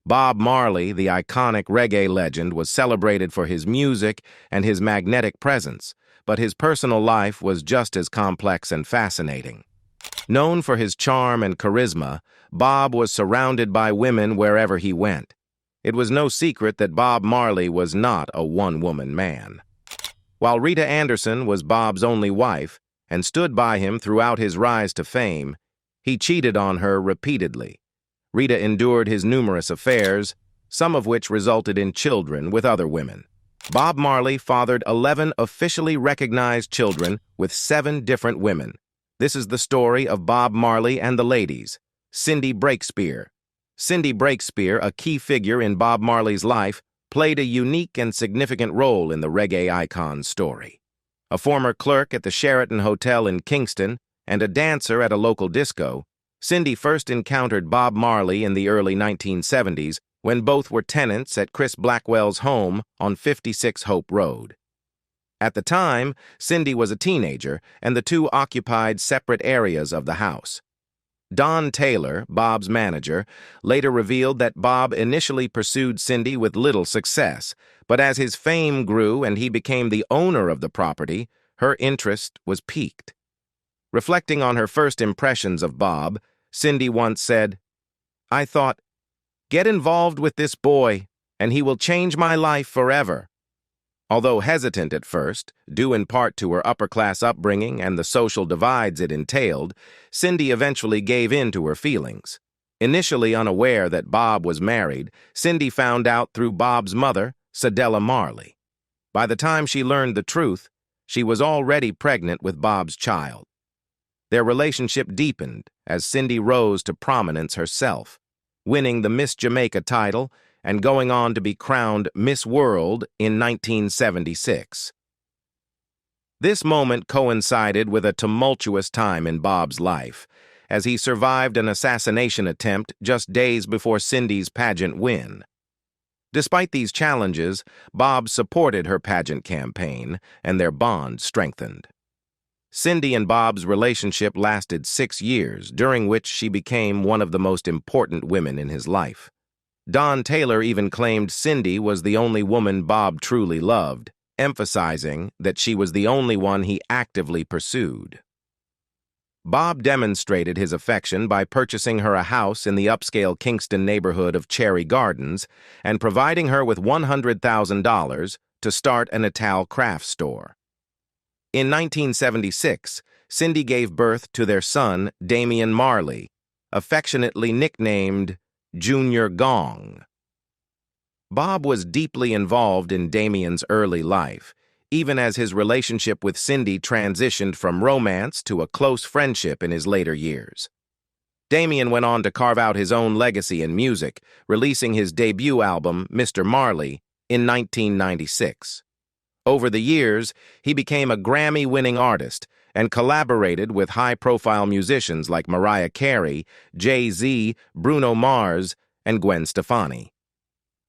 Bob Marley, the iconic reggae legend, was celebrated for his music and his magnetic presence, but his personal life was just as complex and fascinating. Known for his charm and charisma, Bob was surrounded by women wherever he went. It was no secret that Bob Marley was not a one-woman man. While Rita Anderson was Bob's only wife and stood by him throughout his rise to fame, he cheated on her repeatedly. Rita endured his numerous affairs, some of which resulted in children with other women. Bob Marley fathered 11 officially recognized children with 7 different women. This is the story of Bob Marley and the ladies. Cindy Breakspeare. Cindy Breakspeare, a key figure in Bob Marley's life, played a unique and significant role in the reggae icon's story. A former clerk at the Sheraton Hotel in Kingston and a dancer at a local disco, Cindy first encountered Bob Marley in the early 1970s when both were tenants at Chris Blackwell's home on 56 Hope Road. At the time, Cindy was a teenager, and the two occupied separate areas of the house. Don Taylor, Bob's manager, later revealed that Bob initially pursued Cindy with little success, but as his fame grew and he became the owner of the property, her interest was piqued. Reflecting on her first impressions of Bob, Cindy once said, "I thought, get involved with this boy, and he will change my life forever." Although hesitant at first, due in part to her upper-class upbringing and the social divides it entailed, Cindy eventually gave in to her feelings. Initially unaware that Bob was married, Cindy found out through Bob's mother, Rita Marley. By the time she learned the truth, she was already pregnant with Bob's child. Their relationship deepened as Cindy rose to prominence herself, winning the Miss Jamaica title and going on to be crowned Miss World in 1976. This moment coincided with a tumultuous time in Bob's life, as he survived an assassination attempt just days before Cindy's pageant win. Despite these challenges, Bob supported her pageant campaign, and their bond strengthened. Cindy and Bob's relationship lasted 6 years, during which she became one of the most important women in his life. Don Taylor even claimed Cindy was the only woman Bob truly loved, emphasizing that she was the only one he actively pursued. Bob demonstrated his affection by purchasing her a house in the upscale Kingston neighborhood of Cherry Gardens and providing her with $100,000 to start an Ital craft store. In 1976, Cindy gave birth to their son, Damian Marley, affectionately nicknamed Junior Gong. Bob was deeply involved in Damian's early life, even as his relationship with Cindy transitioned from romance to a close friendship in his later years. Damian went on to carve out his own legacy in music, releasing his debut album, Mr. Marley, in 1996. Over the years, he became a Grammy-winning artist and collaborated with high-profile musicians like Mariah Carey, Jay-Z, Bruno Mars, and Gwen Stefani.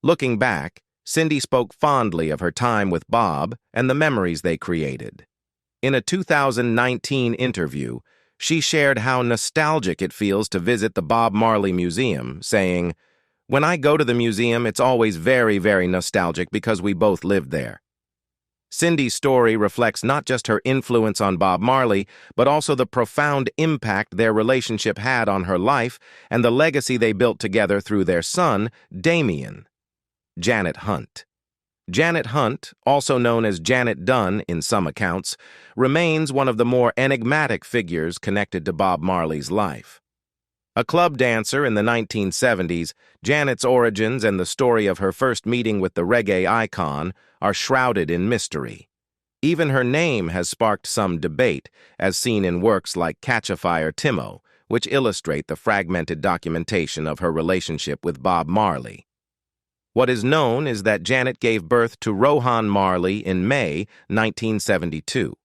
Looking back, Cindy spoke fondly of her time with Bob and the memories they created. In a 2019 interview, she shared how nostalgic it feels to visit the Bob Marley Museum, saying, "When I go to the museum, it's always very, very nostalgic because we both lived there." Cindy's story reflects not just her influence on Bob Marley, but also the profound impact their relationship had on her life and the legacy they built together through their son, Damian. Janet Hunt. Janet Hunt, also known as Janet Dunn in some accounts, remains one of the more enigmatic figures connected to Bob Marley's life. A club dancer in the 1970s, Janet's origins and the story of her first meeting with the reggae icon are shrouded in mystery. Even her name has sparked some debate, as seen in works like Catch a Fire Timo, which illustrate the fragmented documentation of her relationship with Bob Marley. What is known is that Janet gave birth to Rohan Marley in May 1972.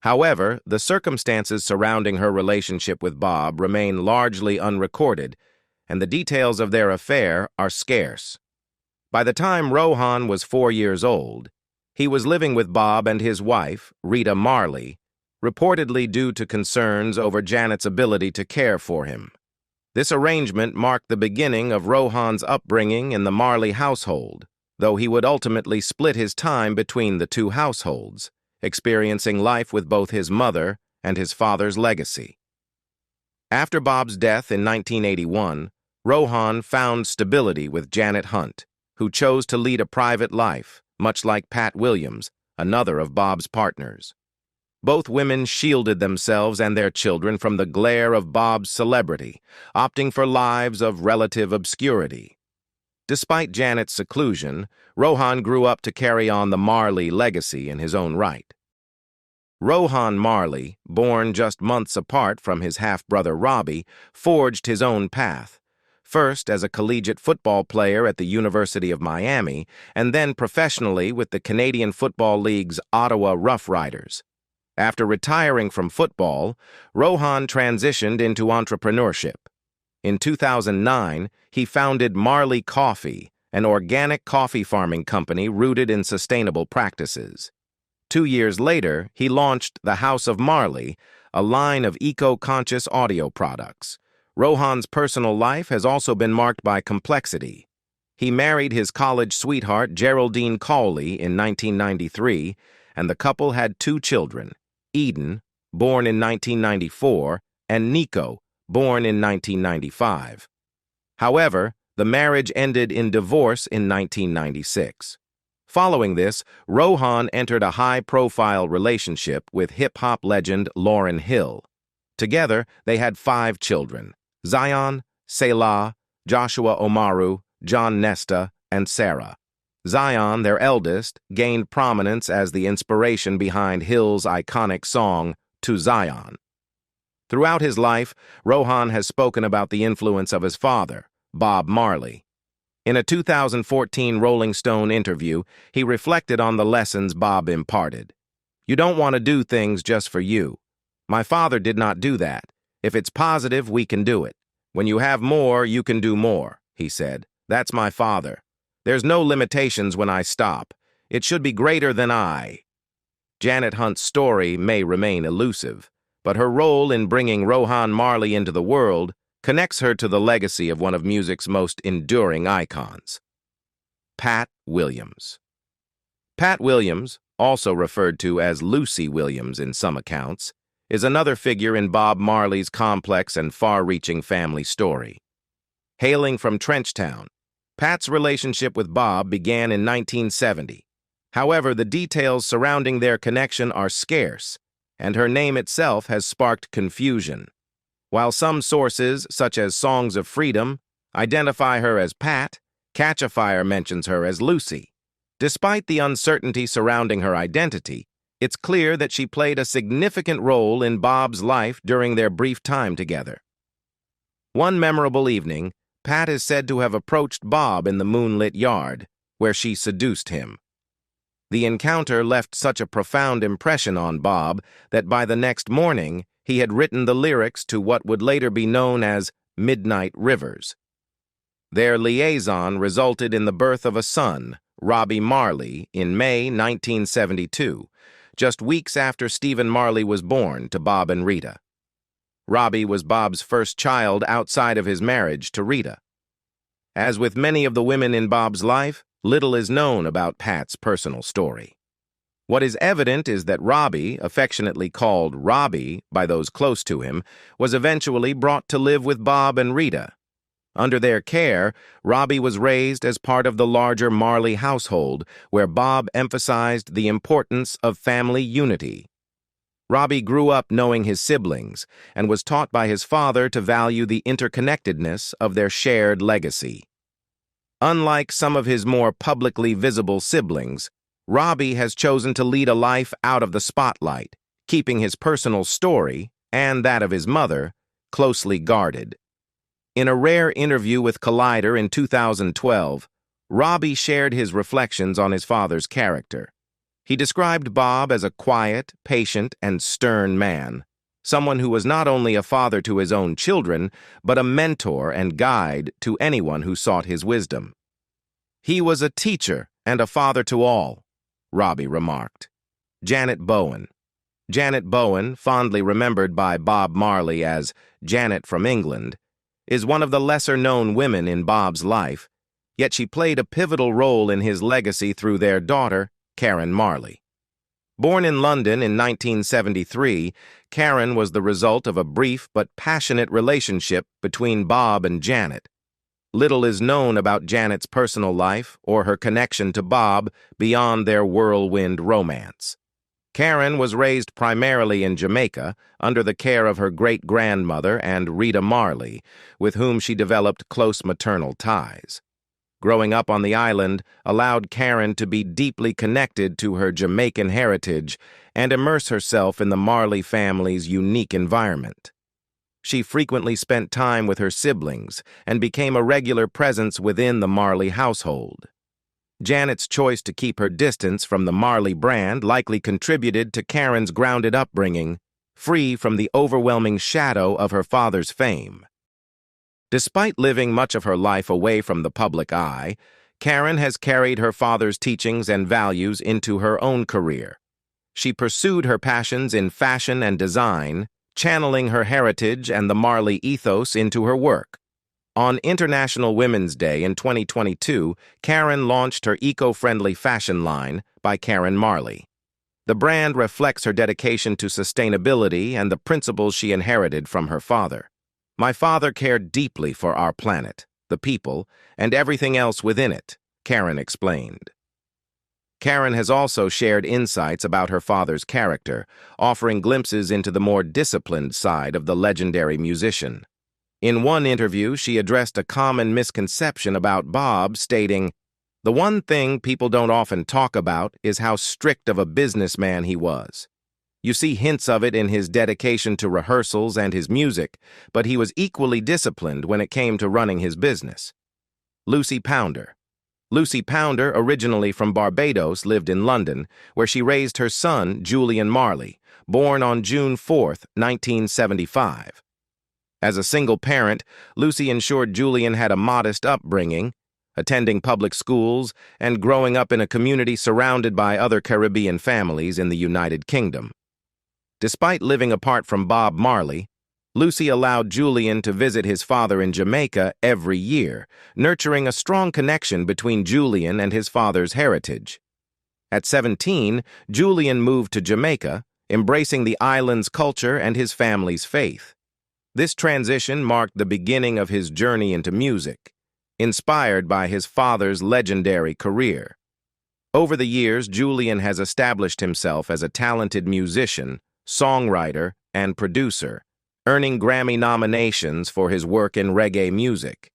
However, the circumstances surrounding her relationship with Bob remain largely unrecorded, and the details of their affair are scarce. By the time Rohan was 4 years old, he was living with Bob and his wife, Rita Marley, reportedly due to concerns over Janet's ability to care for him. This arrangement marked the beginning of Rohan's upbringing in the Marley household, though he would ultimately split his time between the two households, experiencing life with both his mother and his father's legacy. After Bob's death in 1981, Rohan found stability with Janet Hunt, who chose to lead a private life, much like Pat Williams, another of Bob's partners. Both women shielded themselves and their children from the glare of Bob's celebrity, opting for lives of relative obscurity. Despite Janet's seclusion, Rohan grew up to carry on the Marley legacy in his own right. Rohan Marley, born just months apart from his half-brother Robbie, forged his own path, first as a collegiate football player at the University of Miami, and then professionally with the Canadian Football League's Ottawa Rough Riders. After retiring from football, Rohan transitioned into entrepreneurship. In 2009, he founded Marley Coffee, an organic coffee farming company rooted in sustainable practices. 2 years later, he launched the House of Marley, a line of eco-conscious audio products. Rohan's personal life has also been marked by complexity. He married his college sweetheart Geraldine Cawley in 1993, and the couple had 2 children, Eden, born in 1994, and Nico, born in 1995. However, the marriage ended in divorce in 1996. Following this, Rohan entered a high-profile relationship with hip-hop legend Lauryn Hill. Together, they had 5 children: Zion, Selah, Joshua Omaru, John Nesta, and Sarah. Zion, their eldest, gained prominence as the inspiration behind Hill's iconic song, To Zion. Throughout his life, Rohan has spoken about the influence of his father, Bob Marley. In a 2014 Rolling Stone interview, he reflected on the lessons Bob imparted. "You don't want to do things just for you. My father did not do that. If it's positive, we can do it. When you have more, you can do more," he said. "That's my father. There's no limitations when I stop. It should be greater than I." Janet Hunt's story may remain elusive, but her role in bringing Rohan Marley into the world connects her to the legacy of one of music's most enduring icons. Pat Williams. Pat Williams, also referred to as Lucy Williams in some accounts, is another figure in Bob Marley's complex and far-reaching family story. Hailing from Trenchtown, Pat's relationship with Bob began in 1970. However, the details surrounding their connection are scarce, and her name itself has sparked confusion. While some sources, such as Songs of Freedom, identify her as Pat, Catch a Fire mentions her as Lucy. Despite the uncertainty surrounding her identity, it's clear that she played a significant role in Bob's life during their brief time together. One memorable evening, Pat is said to have approached Bob in the moonlit yard, where she seduced him. The encounter left such a profound impression on Bob that by the next morning, he had written the lyrics to what would later be known as Midnight Rivers. Their liaison resulted in the birth of a son, Robbie Marley, in May 1972, just weeks after Stephen Marley was born to Bob and Rita. Robbie was Bob's first child outside of his marriage to Rita. As with many of the women in Bob's life, little is known about Pat's personal story. What is evident is that Robbie, affectionately called Robbie by those close to him, was eventually brought to live with Bob and Rita. Under their care, Robbie was raised as part of the larger Marley household, where Bob emphasized the importance of family unity. Robbie grew up knowing his siblings and was taught by his father to value the interconnectedness of their shared legacy. Unlike some of his more publicly visible siblings, Robbie has chosen to lead a life out of the spotlight, keeping his personal story, and that of his mother, closely guarded. In a rare interview with Collider in 2012, Robbie shared his reflections on his father's character. He described Bob as a quiet, patient, and stern man, someone who was not only a father to his own children, but a mentor and guide to anyone who sought his wisdom. "He was a teacher and a father to all," Robbie remarked. Janet Bowen. Janet Bowen, fondly remembered by Bob Marley as Janet from England, is one of the lesser-known women in Bob's life, yet she played a pivotal role in his legacy through their daughter, Karen Marley. Born in London in 1973, Karen was the result of a brief but passionate relationship between Bob and Janet. Little is known about Janet's personal life or her connection to Bob beyond their whirlwind romance. Karen was raised primarily in Jamaica under the care of her great-grandmother and Rita Marley, with whom she developed close maternal ties. Growing up on the island allowed Karen to be deeply connected to her Jamaican heritage and immerse herself in the Marley family's unique environment. She frequently spent time with her siblings and became a regular presence within the Marley household. Janet's choice to keep her distance from the Marley brand likely contributed to Karen's grounded upbringing, free from the overwhelming shadow of her father's fame. Despite living much of her life away from the public eye, Karen has carried her father's teachings and values into her own career. She pursued her passions in fashion and design, channeling her heritage and the Marley ethos into her work. On International Women's Day in 2022, Karen launched her eco-friendly fashion line by Karen Marley. The brand reflects her dedication to sustainability and the principles she inherited from her father. "My father cared deeply for our planet, the people, and everything else within it," Karen explained. Karen has also shared insights about her father's character, offering glimpses into the more disciplined side of the legendary musician. In one interview, she addressed a common misconception about Bob, stating, "The one thing people don't often talk about is how strict of a businessman he was. You see hints of it in his dedication to rehearsals and his music, but he was equally disciplined when it came to running his business." Lucy Pounder. Lucy Pounder, originally from Barbados, lived in London, where she raised her son, Julian Marley, born on June 4, 1975. As a single parent, Lucy ensured Julian had a modest upbringing, attending public schools and growing up in a community surrounded by other Caribbean families in the United Kingdom. Despite living apart from Bob Marley, Lucy allowed Julian to visit his father in Jamaica every year, nurturing a strong connection between Julian and his father's heritage. At 17, Julian moved to Jamaica, embracing the island's culture and his family's faith. This transition marked the beginning of his journey into music, inspired by his father's legendary career. Over the years, Julian has established himself as a talented musician, songwriter, and producer, earning Grammy nominations for his work in reggae music.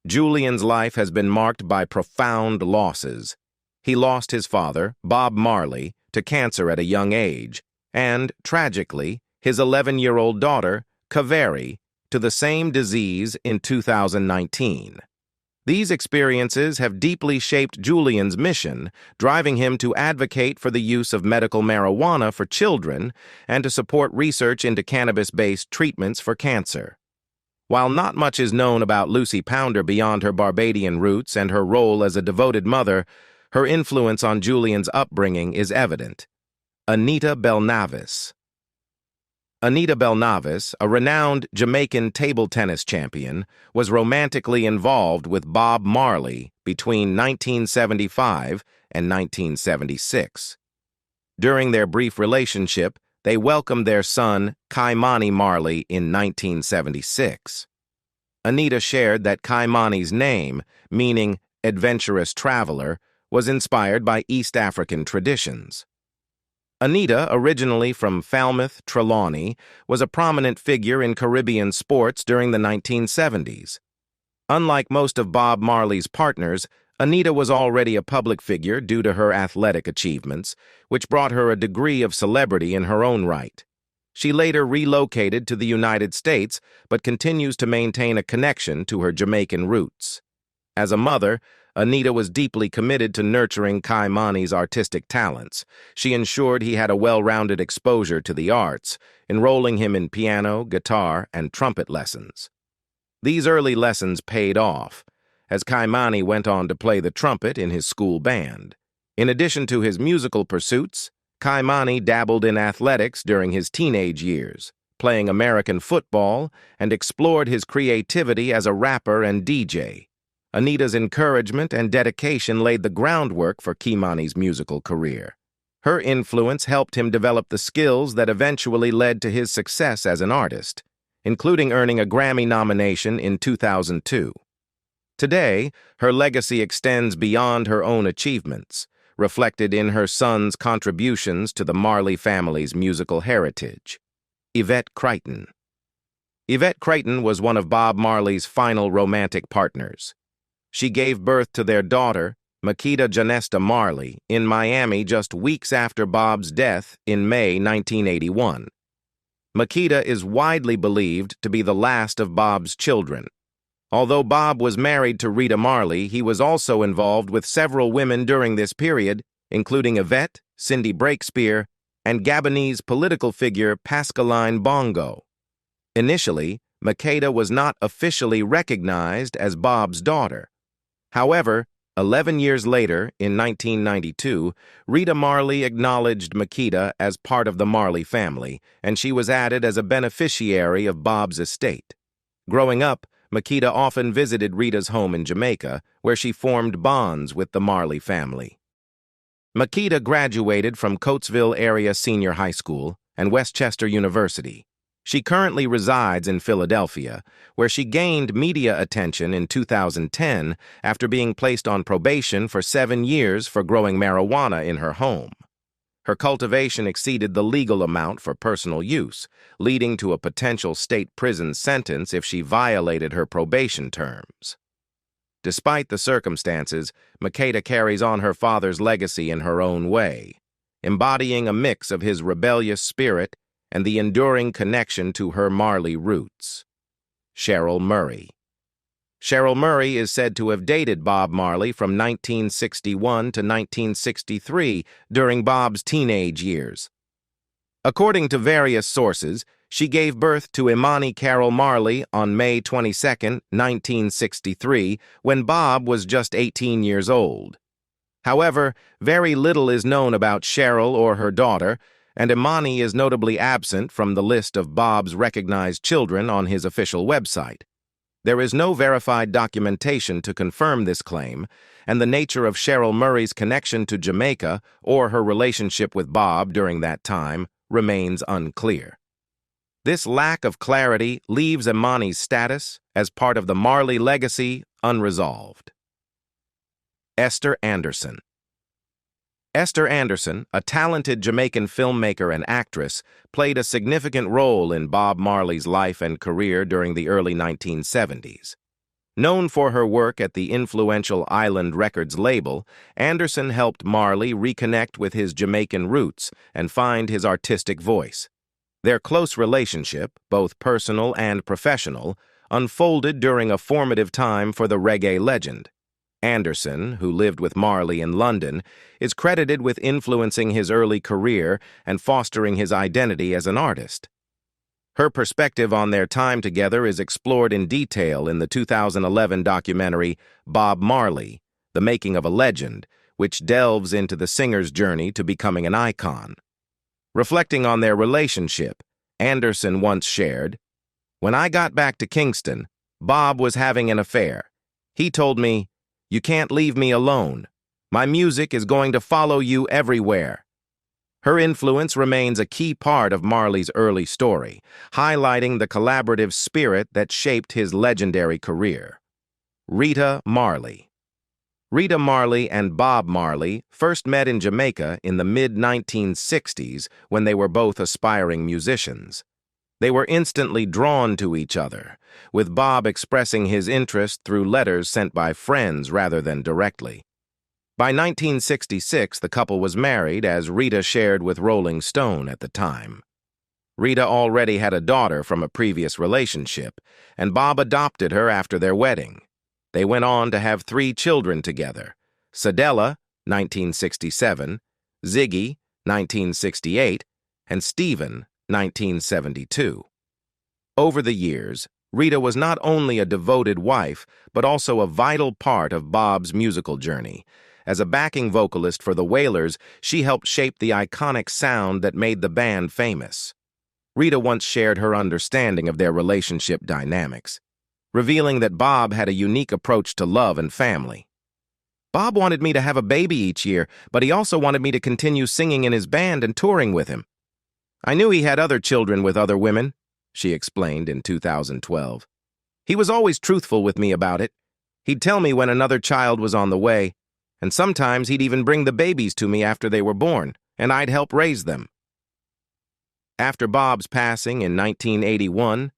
Julian's life has been marked by profound losses. He lost his father, Bob Marley, to cancer at a young age, and, tragically, his 11-year-old daughter, Kaveri, to the same disease in 2019. These experiences have deeply shaped Julian's mission, driving him to advocate for the use of medical marijuana for children and to support research into cannabis-based treatments for cancer. While not much is known about Lucy Pounder beyond her Barbadian roots and her role as a devoted mother, her influence on Julian's upbringing is evident. Anita Belnavis. Anita Belnavis, a renowned Jamaican table tennis champion, was romantically involved with Bob Marley between 1975 and 1976. During their brief relationship, they welcomed their son, Kaimani Marley, in 1976. Anita shared that Kaimani's name, meaning adventurous traveler, was inspired by East African traditions. Anita, originally from Falmouth, Trelawney, was a prominent figure in Caribbean sports during the 1970s. Unlike most of Bob Marley's partners, Anita was already a public figure due to her athletic achievements, which brought her a degree of celebrity in her own right. She later relocated to the United States, but continues to maintain a connection to her Jamaican roots. As a mother, Anita was deeply committed to nurturing Kaimani's artistic talents. She ensured he had a well-rounded exposure to the arts, enrolling him in piano, guitar, and trumpet lessons. These early lessons paid off, as Kaimani went on to play the trumpet in his school band. In addition to his musical pursuits, Kaimani dabbled in athletics during his teenage years, playing American football and explored his creativity as a rapper and DJ. Anita's encouragement and dedication laid the groundwork for Kimani's musical career. Her influence helped him develop the skills that eventually led to his success as an artist, including earning a Grammy nomination in 2002. Today, her legacy extends beyond her own achievements, reflected in her son's contributions to the Marley family's musical heritage. Yvette Creighton. Yvette Creighton was one of Bob Marley's final romantic partners. She gave birth to their daughter, Makita Janesta Marley, in Miami just weeks after Bob's death in May 1981. Makita is widely believed to be the last of Bob's children. Although Bob was married to Rita Marley, he was also involved with several women during this period, including Yvette, Cindy Breakspeare, and Gabonese political figure Pascaline Bongo. Initially, Makita was not officially recognized as Bob's daughter. However, 11 years later, in 1992, Rita Marley acknowledged Makita as part of the Marley family, and she was added as a beneficiary of Bob's estate. Growing up, Makita often visited Rita's home in Jamaica, where she formed bonds with the Marley family. Makita graduated from Coatesville Area Senior High School and Westchester University. She currently resides in Philadelphia, where she gained media attention in 2010 after being placed on probation for 7 years for growing marijuana in her home. Her cultivation exceeded the legal amount for personal use, leading to a potential state prison sentence if she violated her probation terms. Despite the circumstances, Makita carries on her father's legacy in her own way, embodying a mix of his rebellious spirit and the enduring connection to her Marley roots. Cheryl Murray. Cheryl Murray is said to have dated Bob Marley from 1961 to 1963 during Bob's teenage years. According to various sources, she gave birth to Imani Carol Marley on May 22, 1963, when Bob was just 18 years old. However, very little is known about Cheryl or her daughter, and Imani is notably absent from the list of Bob's recognized children on his official website. There is no verified documentation to confirm this claim, and the nature of Cheryl Murray's connection to Jamaica or her relationship with Bob during that time remains unclear. This lack of clarity leaves Imani's status as part of the Marley legacy unresolved. Esther Anderson. Esther Anderson, a talented Jamaican filmmaker and actress, played a significant role in Bob Marley's life and career during the early 1970s. Known for her work at the influential Island Records label, Anderson helped Marley reconnect with his Jamaican roots and find his artistic voice. Their close relationship, both personal and professional, unfolded during a formative time for the reggae legend. Anderson, who lived with Marley in London, is credited with influencing his early career and fostering his identity as an artist. Her perspective on their time together is explored in detail in the 2011 documentary Bob Marley, The Making of a Legend, which delves into the singer's journey to becoming an icon. Reflecting on their relationship, Anderson once shared, "When I got back to Kingston, Bob was having an affair. He told me, 'You can't leave me alone. My music is going to follow you everywhere.'" Her influence remains a key part of Marley's early story, highlighting the collaborative spirit that shaped his legendary career. Rita Marley. Rita Marley and Bob Marley first met in Jamaica in the mid-1960s when they were both aspiring musicians. They were instantly drawn to each other, with Bob expressing his interest through letters sent by friends rather than directly. By 1966, the couple was married, as Rita shared with Rolling Stone at the time. Rita already had a daughter from a previous relationship, and Bob adopted her after their wedding. They went on to have 3 children together: Sadella, 1967, Ziggy, 1968, and Stephen, 1972. Over the years, Rita was not only a devoted wife, but also a vital part of Bob's musical journey. As a backing vocalist for the Wailers, she helped shape the iconic sound that made the band famous. Rita once shared her understanding of their relationship dynamics, revealing that Bob had a unique approach to love and family. "Bob wanted me to have a baby each year, but he also wanted me to continue singing in his band and touring with him. I knew he had other children with other women," she explained in 2012. "He was always truthful with me about it. He'd tell me when another child was on the way, and sometimes he'd even bring the babies to me after they were born, and I'd help raise them." After Bob's passing in 1981,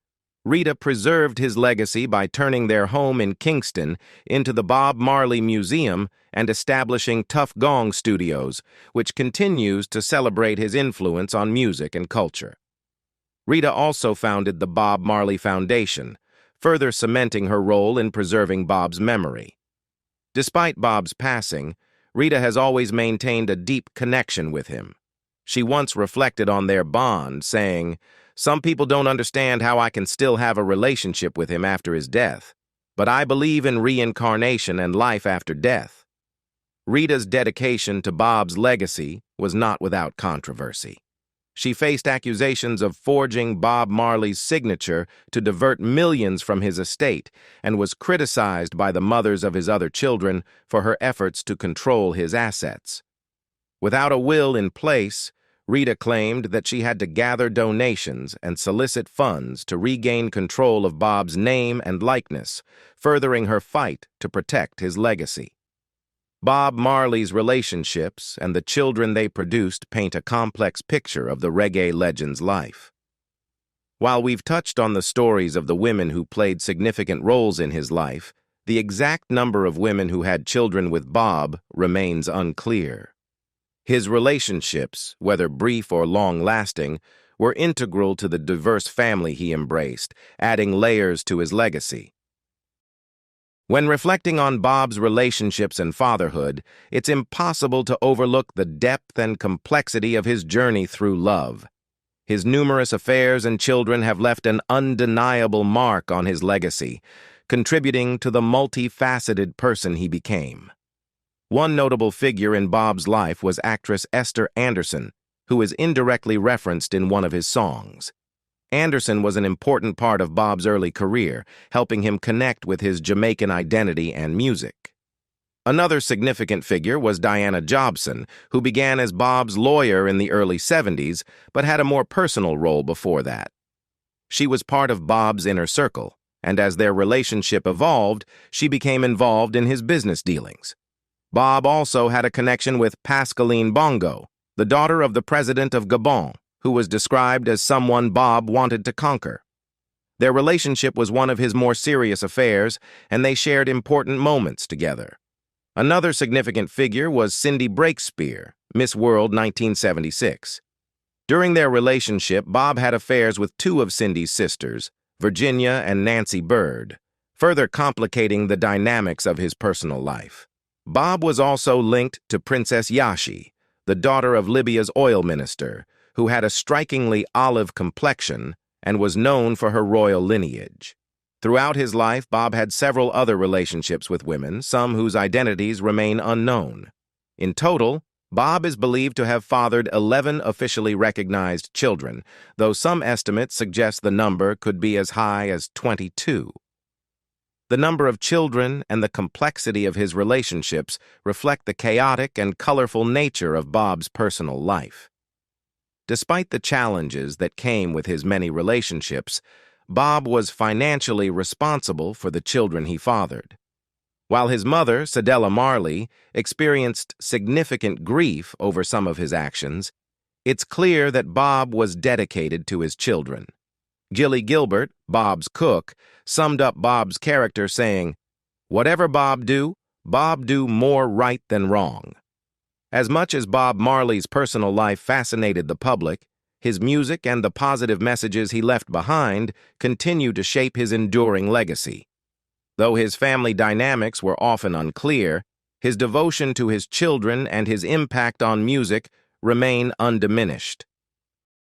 Rita preserved his legacy by turning their home in Kingston into the Bob Marley Museum and establishing Tough Gong Studios, which continues to celebrate his influence on music and culture. Rita also founded the Bob Marley Foundation, further cementing her role in preserving Bob's memory. Despite Bob's passing, Rita has always maintained a deep connection with him. She once reflected on their bond, saying, "Some people don't understand how I can still have a relationship with him after his death, but I believe in reincarnation and life after death." Rita's dedication to Bob's legacy was not without controversy. She faced accusations of forging Bob Marley's signature to divert millions from his estate and was criticized by the mothers of his other children for her efforts to control his assets. Without a will in place, Rita claimed that she had to gather donations and solicit funds to regain control of Bob's name and likeness, furthering her fight to protect his legacy. Bob Marley's relationships and the children they produced paint a complex picture of the reggae legend's life. While we've touched on the stories of the women who played significant roles in his life, the exact number of women who had children with Bob remains unclear. His relationships, whether brief or long-lasting, were integral to the diverse family he embraced, adding layers to his legacy. When reflecting on Bob's relationships and fatherhood, it's impossible to overlook the depth and complexity of his journey through love. His numerous affairs and children have left an undeniable mark on his legacy, contributing to the multifaceted person he became. One notable figure in Bob's life was actress Esther Anderson, who is indirectly referenced in one of his songs. Anderson was an important part of Bob's early career, helping him connect with his Jamaican identity and music. Another significant figure was Diana Jobson, who began as Bob's lawyer in the early 70s, but had a more personal role before that. She was part of Bob's inner circle, and as their relationship evolved, she became involved in his business dealings. Bob also had a connection with Pascaline Bongo, the daughter of the president of Gabon, who was described as someone Bob wanted to conquer. Their relationship was one of his more serious affairs, and they shared important moments together. Another significant figure was Cindy Breakspeare, Miss World 1976. During their relationship, Bob had affairs with two of Cindy's sisters, Virginia and Nancy Bird, further complicating the dynamics of his personal life. Bob was also linked to Princess Yashi, the daughter of Libya's oil minister, who had a strikingly olive complexion and was known for her royal lineage. Throughout his life, Bob had several other relationships with women, some whose identities remain unknown. In total, Bob is believed to have fathered 11 officially recognized children, though some estimates suggest the number could be as high as 22. The number of children and the complexity of his relationships reflect the chaotic and colorful nature of Bob's personal life. Despite the challenges that came with his many relationships, Bob was financially responsible for the children he fathered. While his mother, Rita Marley, experienced significant grief over some of his actions, it's clear that Bob was dedicated to his children. Gilly Gilbert, Bob's cook, summed up Bob's character saying, "Whatever Bob do more right than wrong." As much as Bob Marley's personal life fascinated the public, his music and the positive messages he left behind continue to shape his enduring legacy. Though his family dynamics were often unclear, his devotion to his children and his impact on music remain undiminished.